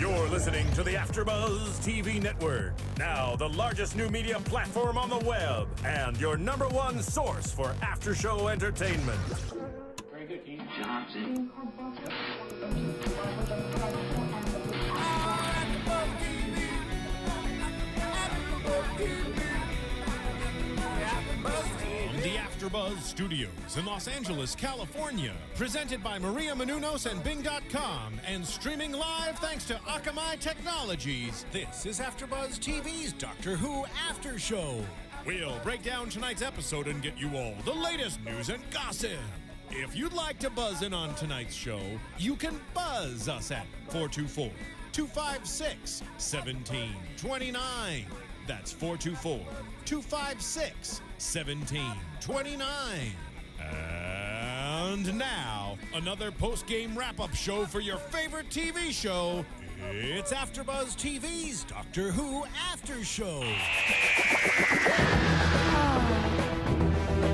You're listening to the AFTERBUZZ TV network, now the largest new media platform on the web, and your #1 source for after-show entertainment. Very good, Keith. Johnson. From the AFTERBUZZ Studios in Los Angeles, California, presented by Maria Menounos and Bing.com, and streaming live thanks to Akamai Technologies, this is AFTERBUZZ TV's Doctor Who After Show. We'll break down tonight's episode and get you all the latest news and gossip. If you'd like to buzz in on tonight's show, you can buzz us at 424-256-1729. That's 424-256-1729. And now, another post-game wrap-up show for your favorite TV show. It's AFTERBUZZ TV's Doctor Who After Show.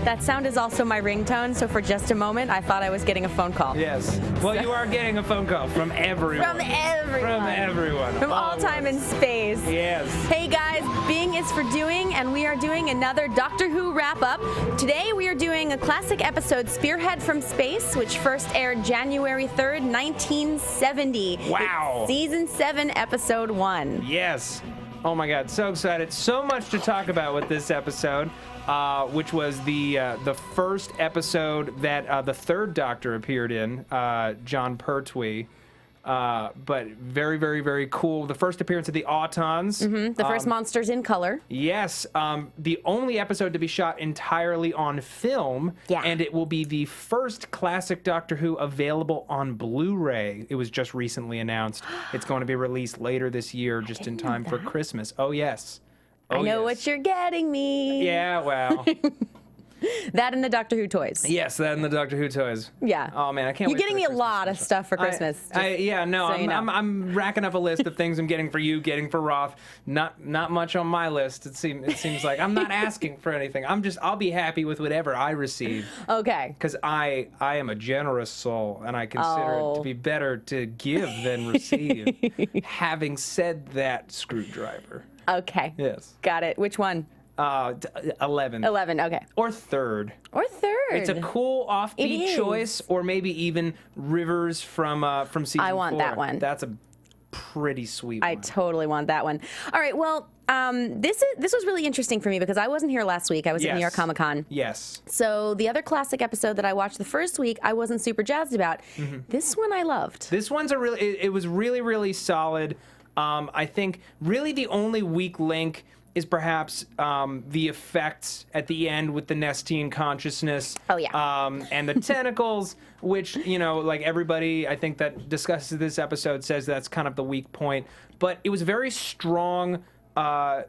That sound is also my ringtone, so for just a moment, I thought I was getting a phone call. Yes. Well, you are getting a phone call from everyone. From everyone. From everyone. From all time and space. Yes. Hey guys, Being is for doing, and we are doing another Doctor Who wrap-up. Today we are doing a classic episode, Spearhead From Space, which first aired January 3rd, 1970. Wow. It's Season 7, Episode 1. Yes. Oh my God, so excited. So much to talk about with this episode. Which was the first episode that the third Doctor appeared in, John Pertwee. But very, very, very cool. The first appearance of the Autons. Mm-hmm. The first monsters in color. Yes. The only episode to be shot entirely on film. Yeah. And it will be the first classic Doctor Who available on Blu-ray. It was just recently announced. It's going to be released later this year, just in time for Christmas. Oh, yes. I know what you're getting me. Yeah, well. That and the Doctor Who toys. Yes, that and the Doctor Who toys. Yeah. Oh man, I can't. You're getting me a lot of stuff for Christmas. I'm racking up a list of things I'm getting for you, getting for Roth. Not much on my list. It seems like I'm not asking for anything. I'll be happy with whatever I receive. Okay. Because I am a generous soul, and I consider it to be better to give than receive. Having said that, screwdriver. Okay. Yes. Got it. Which one? 11. 11, okay. Or third. Or third. It's a cool offbeat choice, or maybe even Rivers from season 4. I want that one. That's a pretty sweet one. I totally want that one. All right, well, this was really interesting for me because I wasn't here last week. I was at New York Comic Con. Yes. So the other classic episode that I watched the first week, I wasn't super jazzed about. Mm-hmm. This one I loved. This one's it was really, really solid. I think really the only weak link is perhaps the effects at the end with the Nestene Consciousness. Oh, yeah. And the tentacles, which, like everybody I think that discusses this episode says that's kind of the weak point. But it was very strong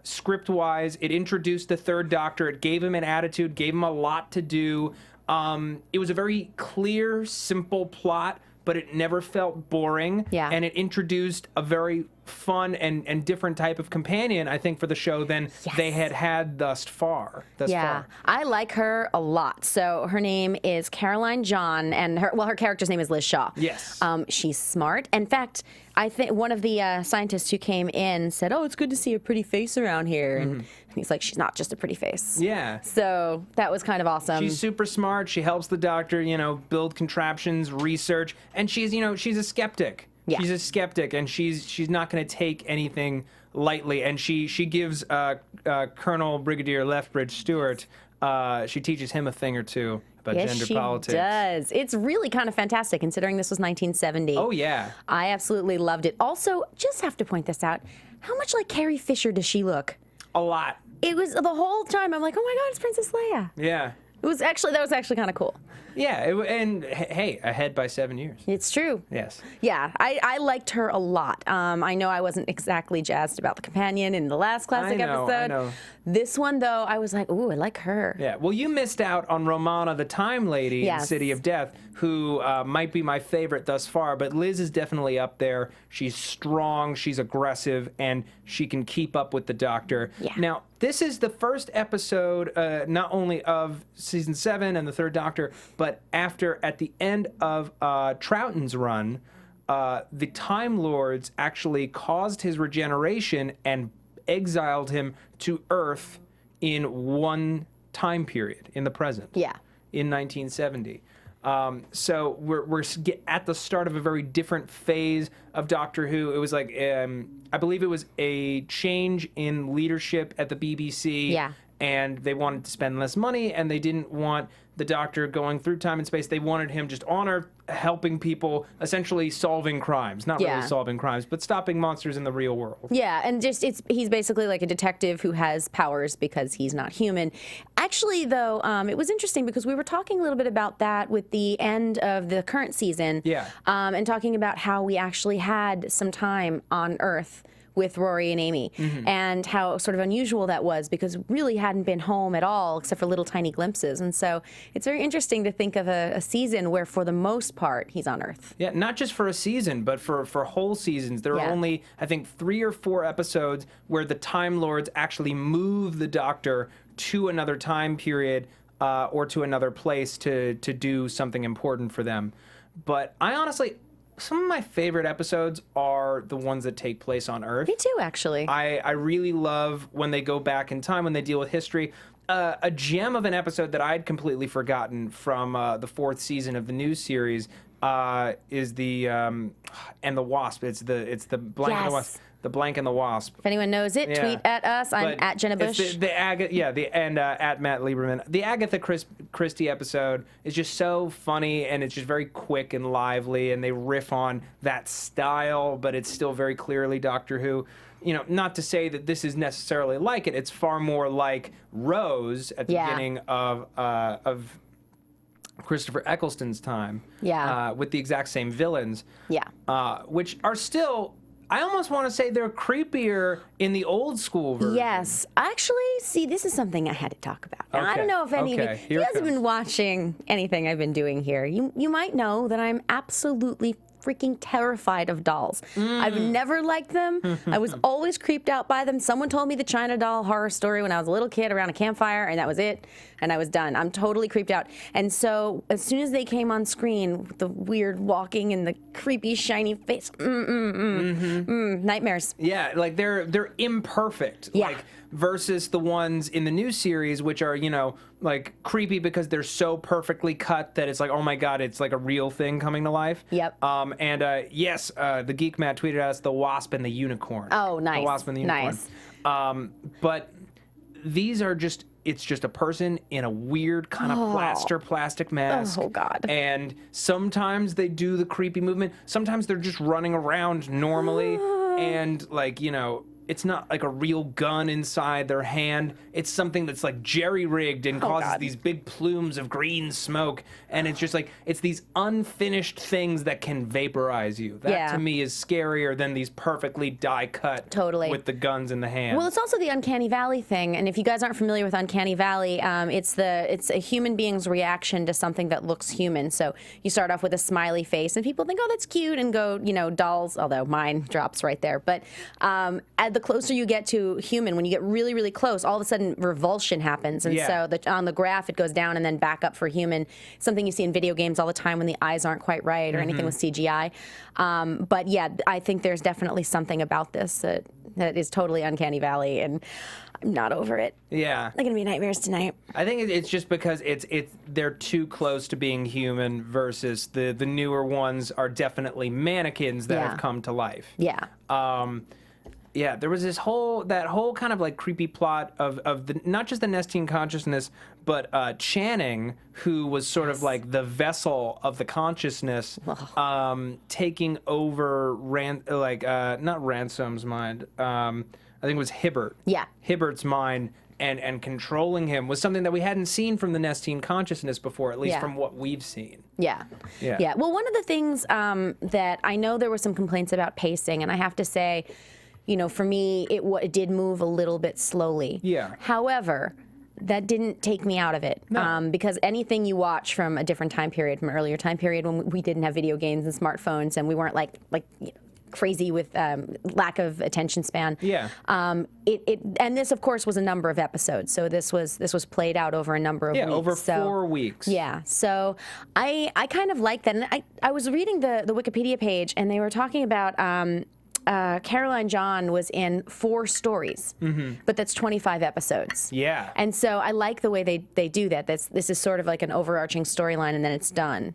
script-wise. It introduced the third Doctor. It gave him an attitude, gave him a lot to do. It was a very clear, simple plot, but it never felt boring. Yeah. And it introduced a very fun and different type of companion, I think, for the show than they had thus far. I like her a lot. So her name is Caroline John, and her character's name is Liz Shaw. Yes. She's smart. In fact, I think one of the scientists who came in said, "Oh, it's good to see a pretty face around here." And he's like, "She's not just a pretty face." Yeah. So that was kind of awesome. She's super smart. She helps the Doctor, build contraptions, research, and she's a skeptic. Yeah. She's a skeptic, and she's not going to take anything lightly. And she gives Colonel Brigadier Lethbridge-Stewart, she teaches him a thing or two about gender politics. Yes, she does. It's really kind of fantastic considering this was 1970. Oh, yeah. I absolutely loved it. Also, just have to point this out, how much like Carrie Fisher does she look? A lot. It was the whole time, I'm like, oh my God, it's Princess Leia. Yeah. That was actually kind of cool. Yeah, and hey, ahead by 7 years. It's true. Yes. Yeah, I liked her a lot. I know I wasn't exactly jazzed about the companion in the last classic episode. I know. This one, though, I was like, ooh, I like her. Yeah, well, you missed out on Romana the Time Lady in City of Death, who might be my favorite thus far, but Liz is definitely up there. She's strong, she's aggressive, and she can keep up with the Doctor. Yeah. Now, this is the first episode, not only of Season 7 and the Third Doctor, but at the end of Troughton's run, the Time Lords actually caused his regeneration and exiled him to Earth in one time period, in the present. Yeah. In 1970. So we're at the start of a very different phase of Doctor Who. It was like, I believe it was a change in leadership at the BBC. Yeah. And they wanted to spend less money, and they didn't want the Doctor going through time and space. They wanted him just on Earth, helping people, essentially solving crimes. Not really solving crimes, but stopping monsters in the real world. Yeah, and just he's basically like a detective who has powers because he's not human. Actually, though, it was interesting because we were talking a little bit about that with the end of the current season. Yeah. And talking about how we actually had some time on Earth with Rory and Amy, and how sort of unusual that was because really hadn't been home at all except for little tiny glimpses. And so it's very interesting to think of a season where for the most part he's on Earth. Yeah, not just for a season, but for whole seasons. There are only, I think, 3 or 4 episodes where the Time Lords actually move the Doctor to another time period or to another place to do something important for them. But I honestly... some of my favorite episodes are the ones that take place on Earth. Me too, actually. I really love when they go back in time, when they deal with history. A gem of an episode that I'd completely forgotten from the 4th season of the new series is the and the Wasp. It's the blank and the Wasp. The Blank and the Wasp. If anyone knows it, tweet at us. I'm at Jenna Busch. At Matt Lieberman. The Agatha Christie episode is just so funny, and it's just very quick and lively, and they riff on that style, but it's still very clearly Doctor Who. You know, not to say that this is necessarily like it. It's far more like Rose at the beginning of Christopher Eccleston's time. Yeah. With the exact same villains. Yeah. Which are still... I almost want to say they're creepier in the old school version. Yes. Actually, see, this is something I had to talk about. And I don't know if any of you, if you guys have been watching anything I've been doing here, you might know that I'm absolutely freaking terrified of dolls. I've never liked them. I was always creeped out by them. Someone told me the China doll horror story when I was a little kid around a campfire, and that was it. And I was done. I'm totally creeped out. And so as soon as they came on screen, with the weird walking and the creepy shiny face, nightmares. Yeah, like they're imperfect. Yeah. Like, versus the ones in the new series, which are, you know, like creepy because they're so perfectly cut that it's like, oh my God, it's like a real thing coming to life. Yep. Yes, the Geek Matt tweeted at us the Wasp and the Unicorn. Oh, nice. The Wasp and the Unicorn. Nice. But these are just, it's just a person in a weird kind of plastic mask. Oh, God. And sometimes they do the creepy movement. Sometimes they're just running around normally. And like, you know, it's not like a real gun inside their hand. It's something that's like jerry-rigged and causes these big plumes of green smoke. And it's just like, it's these unfinished things that can vaporize you. That to me is scarier than these perfectly die-cut with the guns in the hand. Well, it's also the Uncanny Valley thing. And if you guys aren't familiar with Uncanny Valley, it's a human being's reaction to something that looks human. So you start off with a smiley face, and people think, oh, that's cute, and go, you know, dolls, although mine drops right there. But at the closer you get to human, when you get really, really close, all of a sudden revulsion happens. And so on the graph, it goes down and then back up for human. Something you see in video games all the time when the eyes aren't quite right or anything with CGI. But yeah, I think there's definitely something about this that is totally Uncanny Valley, and I'm not over it. Yeah. They're going to be nightmares tonight. I think it's just because they're too close to being human versus the newer ones are definitely mannequins that have come to life. Yeah. Yeah, there was that whole kind of like creepy plot of not just the Nestene Consciousness, but Channing, who was sort of like the vessel of the consciousness, taking over not Ransom's mind. I think it was Hibbert. Yeah. Hibbert's mind and controlling him was something that we hadn't seen from the Nestene Consciousness before, at least from what we've seen. Yeah. Well, one of the things that I know there were some complaints about pacing, and I have to say, you know, for me, it did move a little bit slowly. Yeah. However, that didn't take me out of it. No. Because anything you watch from a different time period, from an earlier time period when we didn't have video games and smartphones, and we weren't like crazy with lack of attention span. Yeah. And this, of course, was a number of episodes. So this was played out over a number of weeks. Yeah, over 4 weeks. Yeah. So I kind of like that. And I was reading the Wikipedia page, and they were talking about Caroline John was in 4 stories, but that's 25 episodes. Yeah. And so I like the way they do that. This is sort of like an overarching storyline, and then it's done.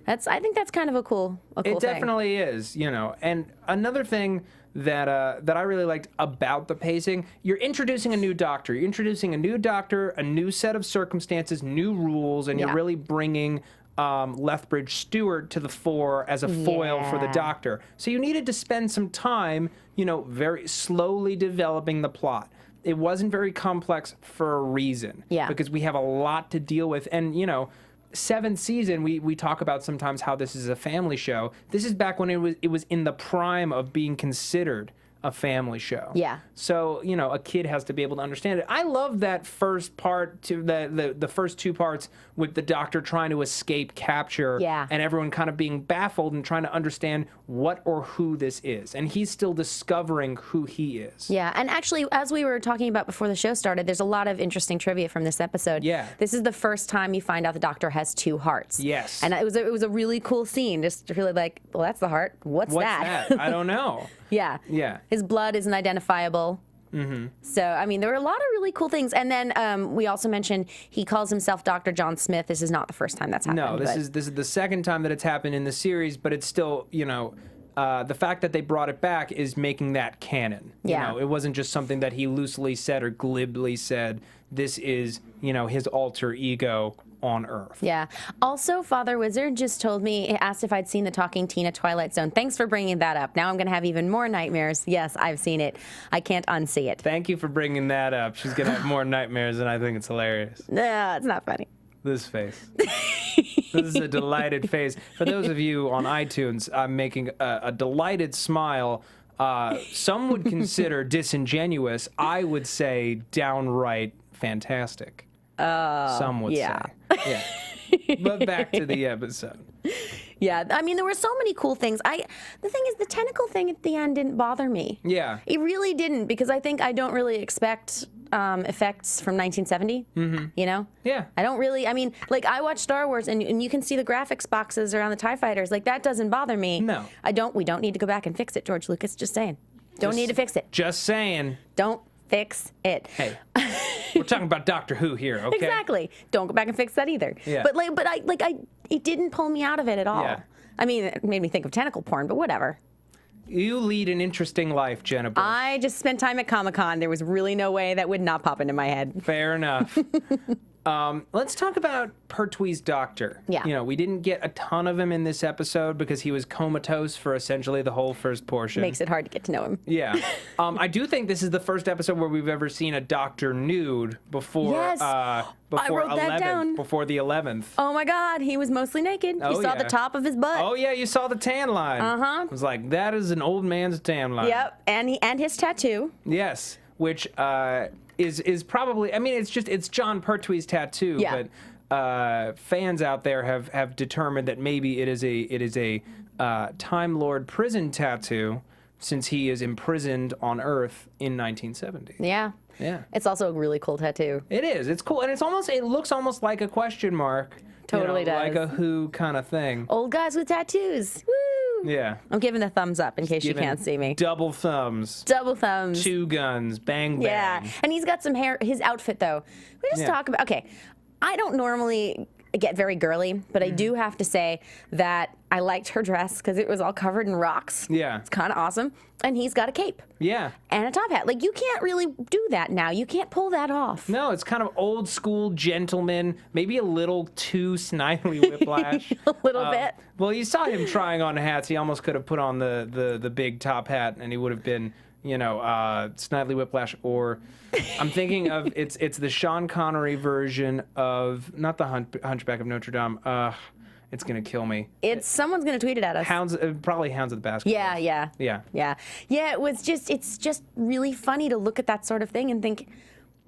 I think that's kind of a cool thing. It definitely is, And another thing that I really liked about the pacing, you're introducing a new doctor. You're introducing a new doctor, a new set of circumstances, new rules, and you're really bringing Lethbridge-Stewart to the fore as a foil for the Doctor. So you needed to spend some time, very slowly developing the plot. It wasn't very complex for a reason. Yeah. Because we have a lot to deal with. And, 7th season, we talk about sometimes how this is a family show. This is back when it was in the prime of being considered a family show. Yeah. So, a kid has to be able to understand it. I love that first part, to the first 2 parts with the Doctor trying to escape capture and everyone kind of being baffled and trying to understand what or who this is. And he's still discovering who he is. Yeah, and actually, as we were talking about before the show started, there's a lot of interesting trivia from this episode. Yeah. This is the first time you find out the Doctor has 2 hearts. Yes. And it was a really cool scene, just really like, well, that's the heart. What's that? I don't know. Yeah. Yeah. His blood isn't identifiable. So, I mean, there were a lot of really cool things. And then we also mentioned he calls himself Dr. John Smith. This is not the first time that's happened. No, this is the second time that it's happened in the series, but it's still, the fact that they brought it back is making that canon. Yeah. It wasn't just something that he loosely said or glibly said. This is, his alter ego on Earth. Yeah. Also, Father Wizard just told me, asked if I'd seen the Talking Tina Twilight Zone. Thanks for bringing that up. Now I'm going to have even more nightmares. Yes, I've seen it. I can't unsee it. Thank you for bringing that up. She's going to have more nightmares, and I think it's hilarious. No, it's not funny. This face. This is a delighted face. For those of you on iTunes, I'm making a delighted smile. Some would consider disingenuous. I would say downright fantastic. Some would say. Yeah. But back to the episode. Yeah, I mean, there were so many cool things. The thing is, the tentacle thing at the end didn't bother me. Yeah. It really didn't, because I think I don't really expect effects from 1970, Yeah. I don't really, I mean, like, I watch Star Wars, and you can see the graphics boxes around the TIE fighters. Like, that doesn't bother me. No. We don't need to go back and fix it, George Lucas, just saying. Don't need to fix it. Just saying. Don't fix it. Hey. We're talking about Doctor Who here, okay? Exactly. Don't go back and fix that either. Yeah. But it didn't pull me out of it at all. Yeah. I mean, it made me think of tentacle porn, but whatever. You lead an interesting life, Jenna Busch. I just spent time at Comic-Con. There was really no way that would not pop into my head. Fair enough. Let's talk about Pertwee's Doctor. Yeah. We didn't get a ton of him in this episode because he was comatose for essentially the whole first portion. Makes it hard to get to know him. Yeah. I do think this is the first episode where we've ever seen a Doctor nude before Yes. I wrote that down. Before the 11th. Oh my God, he was mostly naked. You saw the top of his butt. Oh yeah, you saw the tan line. Uh-huh. It was like, that is an old man's tan line. Yep, and his tattoo. Yes, which is probably, I mean, it's John Pertwee's tattoo, Yeah. but fans out there have determined that maybe it is a Time Lord prison tattoo, since he is imprisoned on Earth in 1970. Yeah. Yeah. It's also a really cool tattoo. It is. It's cool, and it looks almost like a question mark. Totally does. Like a Who kind of thing. Old guys with tattoos. Woo! Yeah. I'm giving the thumbs up in case you Giving can't see me. Double thumbs. Double thumbs. 2 guns. Bang, bang. Yeah, and he's got some hair. His outfit, though. We just talk about. Okay, I don't normally get very girly, but I do have to say that I liked her dress because it was all covered in rocks. Yeah. It's kind of awesome. And he's got a cape. Yeah. And a top hat. Like, you can't really do that now. You can't pull that off. No, it's kind of old school gentleman, maybe a little too Snidely Whiplash. A little bit. Well, you saw him trying on hats. He almost could have put on the big top hat, and he would have been, Snidely Whiplash, or I'm thinking of it's the Sean Connery version of, not the Hunchback of Notre Dame. It's gonna kill me. Someone's gonna tweet it at us. Probably Hounds of the Baskervilles. Yeah. It's just really funny to look at that sort of thing and think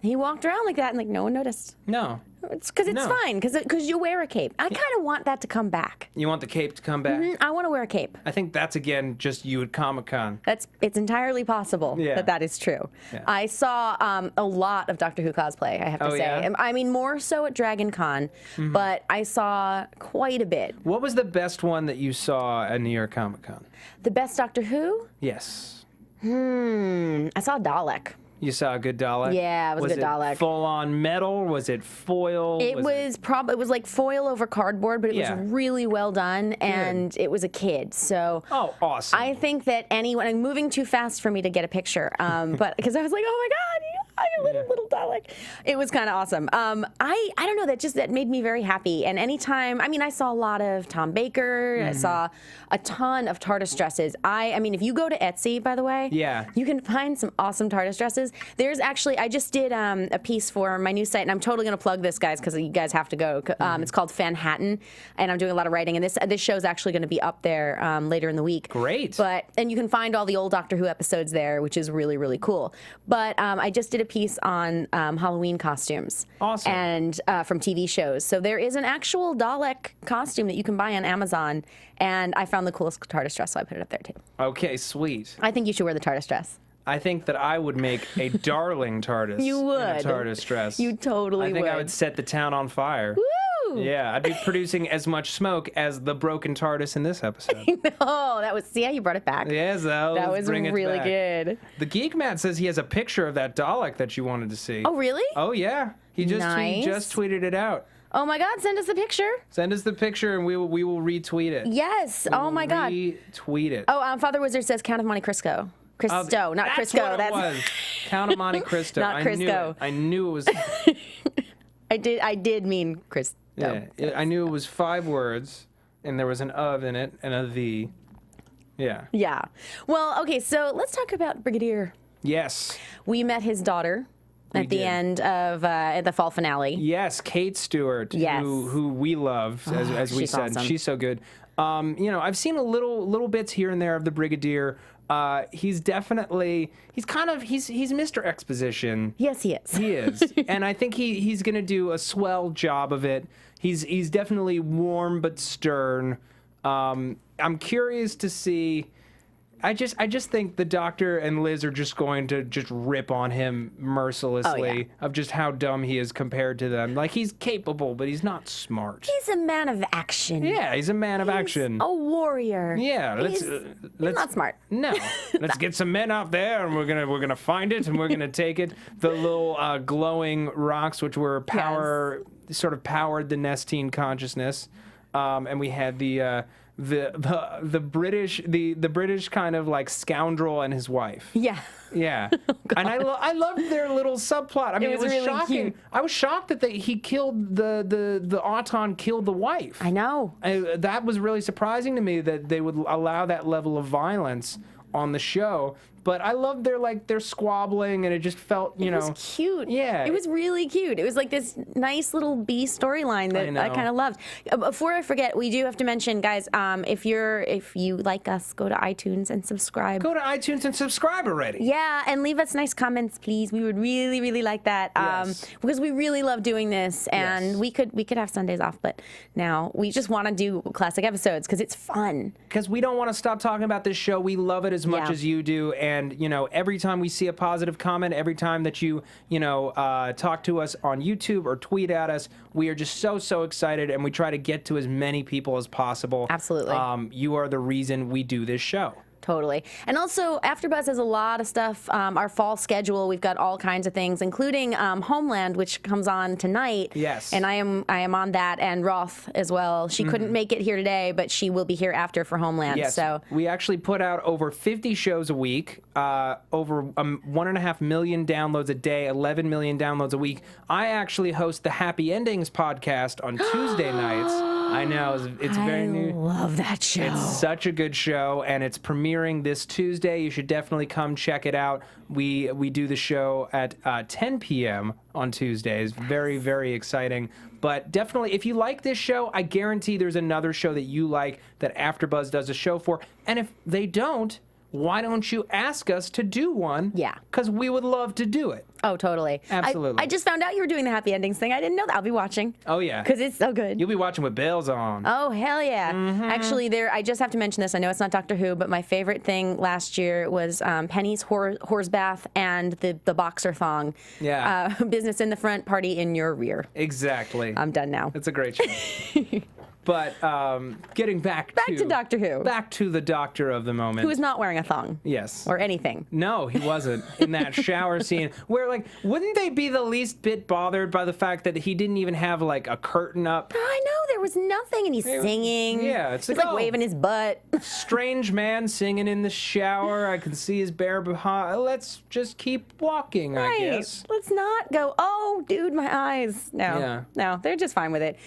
he walked around like that and like no one noticed. No. It's because it's fine, because you wear a cape. I kind of want that to come back. You want the cape to come back? I want to wear a cape. I think that's, again, just you at Comic-Con. It's entirely possible that is true. Yeah. I saw a lot of Doctor Who cosplay, I have to say. Yeah? I mean, more so at Dragon Con, but I saw quite a bit. What was the best one that you saw at New York Comic-Con? The best Doctor Who? Yes. I saw Dalek. You saw a good Dalek? Yeah, it was a good Dalek. Full-on metal? Was it foil? It was like foil over cardboard, but it was really well done, and it was a kid. So awesome. I think that anyone, I'm moving too fast for me to get a picture, but because I was like, oh my God, little Dalek. It was kind of awesome. I don't know, that made me very happy. And anytime, I mean, I saw a lot of Tom Baker. I saw a ton of TARDIS dresses. I mean, if you go to Etsy, by the way, you can find some awesome TARDIS dresses. There's actually, I just did a piece for my new site, and I'm totally going to plug this, guys, because you guys have to go. It's called Fanhattan, and I'm doing a lot of writing. And this show's actually going to be up there later in the week. Great. And you can find all the old Doctor Who episodes there, which is really, really cool. But I just did a piece on Halloween costumes. Awesome. And from TV shows. So there is an actual Dalek costume that you can buy on Amazon, and I found the coolest TARDIS dress, so I put it up there too. Okay, sweet. I think you should wear the TARDIS dress. I think that I would make a darling TARDIS. You would. In a TARDIS dress. You totally would. I think I would set the town on fire. Woo! Yeah, I'd be producing as much smoke as the broken TARDIS in this episode. No, that was, see how you brought it back. Yes, that was really good. The Geek Matt says he has a picture of that Dalek that you wanted to see. Oh, really? Oh, yeah. He just tweeted it out. Oh my God, send us the picture. Send us the picture and we will retweet it. Yes. Oh my God. Retweet it. Oh, Father Wizard says Count of Monte Cristo. Cristo, not that's Crisco. What it was. Count of Monte Cristo. Not Crisco. I knew it was. I did mean Cristo. Yeah, I knew it was 5 words, and there was an of in it and a the. Yeah. Yeah. Well, okay, so let's talk about Brigadier. Yes. We met his daughter at the end of the fall finale. Yes, Kate Stewart, who we love, as we said. Awesome. She's so good. I've seen a little bits here and there of the Brigadier. He's definitely he's Mr. Exposition. Yes, he is. He is, and I think he's gonna do a swell job of it. He's definitely warm but stern. I'm curious to see. I just think the Doctor and Liz are just going to just rip on him mercilessly of just how dumb he is compared to them. Like, he's capable, but he's not smart. He's a man of action. Yeah, he's a man of action. A warrior. Yeah, let's not smart. No, let's get some men out there, and we're gonna find it, and we're gonna take it. The little glowing rocks, which were sort of powered the Nestene Consciousness, and we had the British kind of like scoundrel and his wife. Yeah. Yeah. And I loved their little subplot. I mean, it was really shocking. cute. I was shocked that he killed the Auton killed the wife. I know. That was really surprising to me that they would allow that level of violence on the show. But I loved their squabbling, and it just felt, It was cute. Yeah. It was really cute. It was like this nice little B storyline that I kind of loved. Before I forget, we do have to mention, guys, if you like us, go to iTunes and subscribe. Go to iTunes and subscribe already. Yeah, and leave us nice comments, please. We would really, really like that. Yes. Because we really love doing this, and we could have Sundays off, but now we just want to do classic episodes because it's fun. Because we don't want to stop talking about this show. We love it as much as you do. And, every time we see a positive comment, every time that you talk to us on YouTube or tweet at us, we are just so excited, and we try to get to as many people as possible. Absolutely. You are the reason we do this show. Totally. And also, AfterBuzz has a lot of stuff. Our fall schedule, we've got all kinds of things, including Homeland, which comes on tonight. Yes. And I am on that, and Roth as well. She couldn't make it here today, but she will be here after for Homeland. Yes. So we actually put out over 50 shows a week, over 1.5 million downloads a day, 11 million downloads a week. I actually host the Happy Endings podcast on Tuesday nights. I know, it's very new. I love that show. It's such a good show, and it's premiering this Tuesday. You should definitely come check it out. We do the show at 10 p.m. on Tuesdays. Very, very exciting. But definitely, if you like this show, I guarantee there's another show that you like that AfterBuzz does a show for. And if they don't, why don't you ask us to do one? Yeah. Because we would love to do it. Oh, totally. Absolutely. I just found out you were doing the happy endings thing. I didn't know that. I'll be watching. Oh, yeah. Because it's so good. You'll be watching with bells on. Oh, hell yeah. Actually, I just have to mention this. I know it's not Doctor Who, but my favorite thing last year was Penny's horse bath and the boxer thong. Yeah. Business in the front, party in your rear. Exactly. I'm done now. It's a great show. But getting back to Doctor Who. Back to the Doctor of the moment. Who is not wearing a thong. Yes. Or anything. No, he wasn't in that shower scene where, like, wouldn't they be the least bit bothered by the fact that he didn't even have, like, a curtain up? I know, there was nothing, and he's singing. Yeah, it's he's like, like waving his butt. Strange man singing in the shower. I can see his bare behind. Let's just keep walking, I guess. Let's not go, oh, dude, my eyes. No. Yeah. No, they're just fine with it.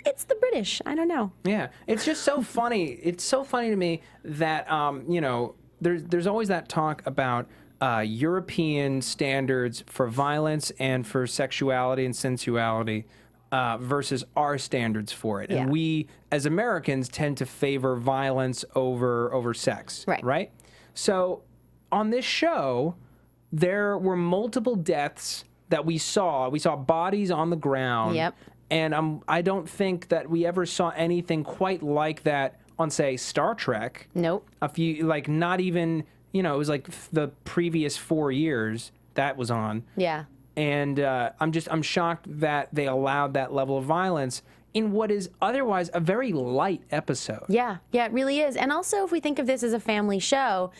It's the British. I don't know. Yeah, it's just so funny. It's so funny to me that you know, there's always that talk about European standards for violence and for sexuality and sensuality versus our standards for it, and we as Americans tend to favor violence over sex. Right. So on this show, there were multiple deaths that we saw. We saw bodies on the ground. Yep. And I don't think that we ever saw anything quite like that on, say, Star Trek. Nope. A few, like, not even, you know, it was like the previous 4 years that was on. Yeah. And I'm shocked that they allowed that level of violence in what is otherwise a very light episode. Yeah, it really is. And also, if we think of this as a family show,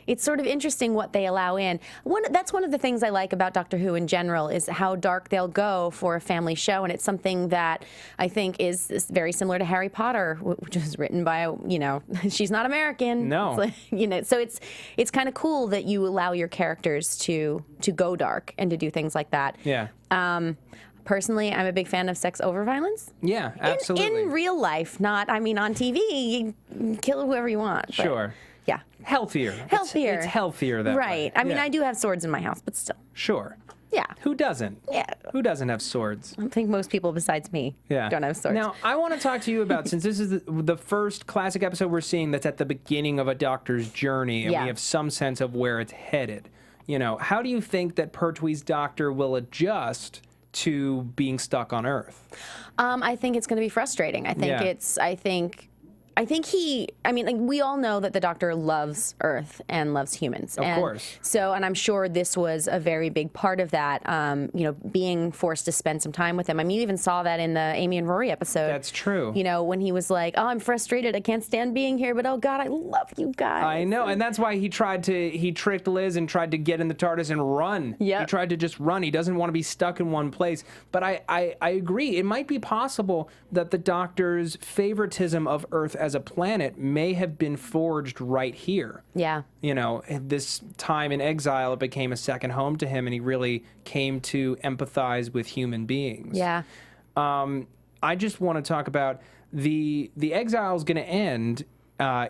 it's sort of interesting what they allow in. That's one of the things I like about Doctor Who in general is how dark they'll go for a family show, and it's something that I think is very similar to Harry Potter, which was written by, you know, she's not American. No. Like, you know, so it's kind of cool that you allow your characters to go dark and to do things like that. Yeah. Personally, I'm a big fan of sex over violence. Yeah, absolutely. In real life, not, I mean, on TV, you kill whoever you want. But, Sure. yeah. Healthier. It's healthier that way. Right. I mean, Yeah. I do have swords in my house, but still. Sure. Yeah. Who doesn't? Yeah. Who doesn't have swords? I think most people besides me don't have swords. Now, I want to talk to you about, since this is the first classic episode we're seeing that's at the beginning of a Doctor's journey, and we have some sense of where it's headed. You know, how do you think that Pertwee's Doctor will adjust to being stuck on Earth? I think it's going to be frustrating. I think I mean, like, we all know that the Doctor loves Earth and loves humans. Of course. So, and I'm sure this was a very big part of that, you know, being forced to spend some time with him. I mean, you even saw that in the Amy and Rory episode. That's true. You know, when he was like, oh, I'm frustrated. I can't stand being here, but oh, God, I love you guys. I know, and that's why he tricked Liz and tried to get in the TARDIS and run. Yep. He tried to just run. He doesn't want to be stuck in one place. But I agree. It might be possible that the Doctor's favoritism of Earth as a planet may have been forged right here. Yeah. You know, this time in exile, it became a second home to him, and he really came to empathize with human beings. Yeah. I just want to talk about the exile is going to end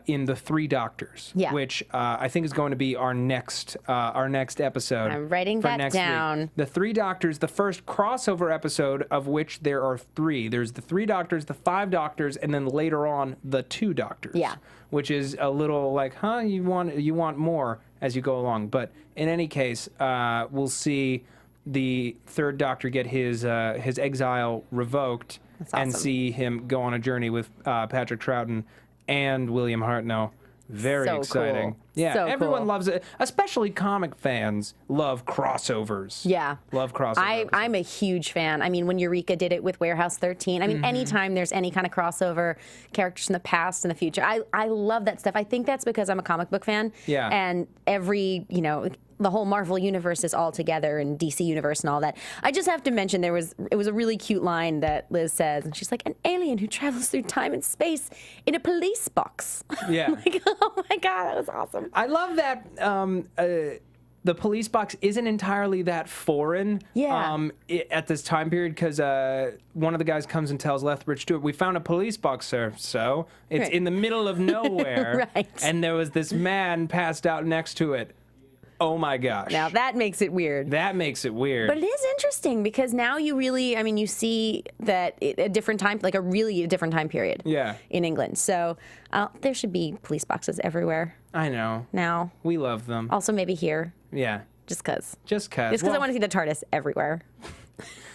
in the Three Doctors, which I think is going to be our next episode. I'm writing for that next down. Week. The Three Doctors, the first crossover episode of which there are three. There's the Three Doctors, the Five Doctors, and then later on the Two Doctors. Yeah. Which is a little like, huh? You want more as you go along. But in any case, we'll see the Third Doctor get his exile revoked. That's awesome. And see him go on a journey with Patrick Troughton and William Hartnell. Very So exciting. cool. Yeah, So everyone cool. loves it. Especially comic fans love crossovers. Yeah. Love crossovers. I'm a huge fan. I mean, when Eureka did it with Warehouse 13, I mean, anytime there's any kind of crossover, characters from the past and the future, I love that stuff. I think that's because I'm a comic book fan. Yeah. And every, you know, the whole Marvel universe is all together, and DC universe and all that. I just have to mention it was a really cute line that Liz says, and she's like, an alien who travels through time and space in a police box. Yeah. Like, oh my God, that was awesome. I love that the police box isn't entirely that foreign at this time period, because one of the guys comes and tells Lethbridge-Stewart, we found a police box, sir. So it's in the middle of nowhere. Right. And there was this man passed out next to it. Oh my gosh. Now that makes it weird. That makes it weird. But it is interesting because now you really, I mean, you see that a different time, like a different time period. Yeah. In England. So there should be police boxes everywhere. I know. Now. We love them. Also maybe here. Yeah. Just because. Just because. Just because I want to see the TARDIS everywhere.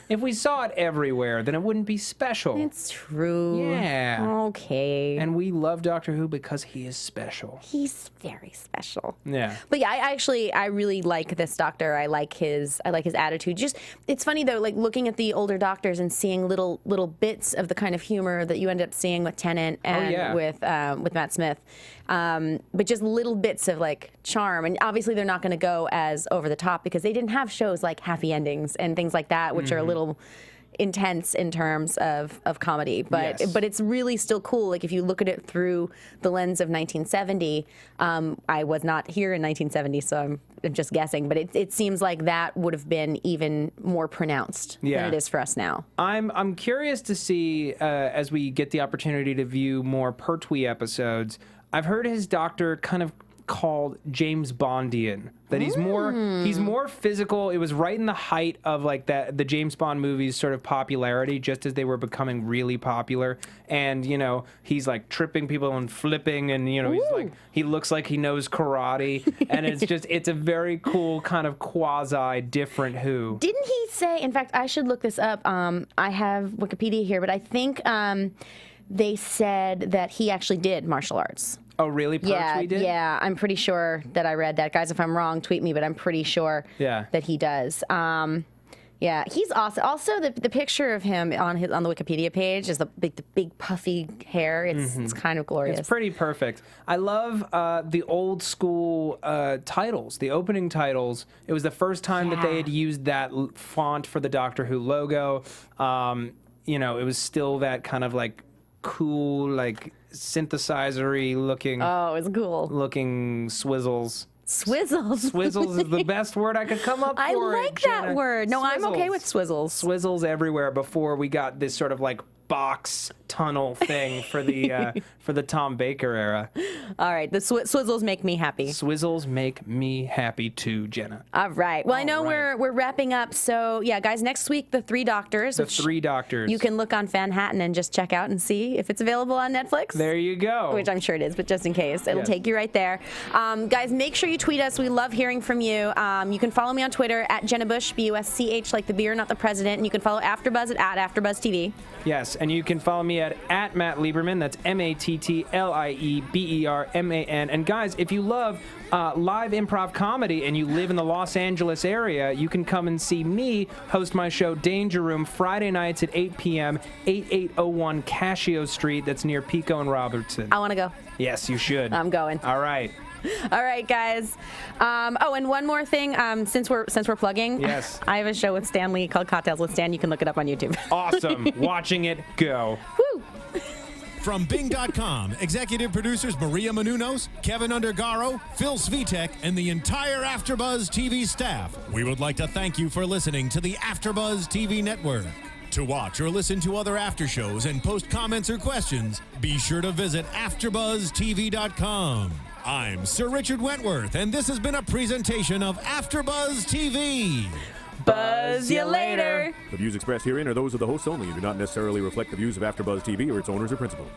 If we saw it everywhere, then it wouldn't be special. It's true. Yeah. Okay. And we love Doctor Who because he is special. He's very special. Yeah. But yeah, I really like this Doctor. I like his attitude. Just, it's funny though, like looking at the older Doctors and seeing little bits of the kind of humor that you end up seeing with Tennant and with Matt Smith. But just little bits of like charm. And obviously they're not going to go as over the top because they didn't have shows like Happy Endings and things like that, which are a little intense in terms of comedy, but it's really still cool. Like if you look at it through the lens of 1970, I was not here in 1970, so I'm just guessing, but it seems like that would have been even more pronounced than it is for us now. I'm curious to see as we get the opportunity to view more Pertwee episodes. I've heard his Doctor kind of called James Bondian, that he's more physical. It was right in the height of like the James Bond movies sort of popularity, just as they were becoming really popular. And you know, he's like tripping people and flipping, and you know, he looks like he knows karate, and it's a very cool kind of quasi different Who. Didn't he say? In fact, I should look this up. I have Wikipedia here, but I think they said that he actually did martial arts. Oh, really? Pertwee did? Yeah, I'm pretty sure that I read that. Guys, if I'm wrong, tweet me, but I'm pretty sure that he does. Yeah, he's awesome. Also, the picture of him on the Wikipedia page is the big puffy hair. It's kind of glorious. It's pretty perfect. I love the old school titles, the opening titles. It was the first time that they had used that font for the Doctor Who logo. You know, it was still that kind of like cool, like synthesizer-y looking. Oh, it's cool. Looking swizzles. Swizzles. Swizzles is the best word I could come up for. I like that word. No, Swizzles. I'm okay with swizzles. Swizzles everywhere before we got this sort of like box tunnel thing for the Tom Baker era. All right, the swizzles make me happy. Swizzles make me happy too, Jenna. All right. Well, I know we're wrapping up. So yeah, guys, next week the Three Doctors. The Three Doctors. You can look on Fanhattan and just check out and see if it's available on Netflix. There you go. Which I'm sure it is, but just in case, it'll take you right there. Guys, make sure you tweet us. We love hearing from you. You can follow me on Twitter at Jenna Busch, BUSCH, like the beer, not the president. And you can follow AfterBuzz at AfterBuzz TV. Yes, and you can follow me at Matt Lieberman. That's MattLieberman. And guys, if you love live improv comedy and you live in the Los Angeles area, you can come and see me host my show Danger Room Friday nights at 8 p.m. 8801 Cascio Street. That's near Pico and Robertson. I want to go. Yes, you should. I'm going. All right. All right, guys. Oh, and one more thing. Since we're plugging, yes, I have a show with Stan Lee called Cocktails with Stan. You can look it up on YouTube. Awesome. Watching it go. Woo. From Bing.com, executive producers Maria Menounos, Kevin Undergaro, Phil Svitek, and the entire AfterBuzz TV staff, we would like to thank you for listening to the AfterBuzz TV network. To watch or listen to other after shows and post comments or questions, be sure to visit AfterBuzzTV.com. I'm Sir Richard Wentworth, and this has been a presentation of AfterBuzz TV. Buzz you later. The views expressed herein are those of the hosts only and do not necessarily reflect the views of AfterBuzz TV or its owners or principals.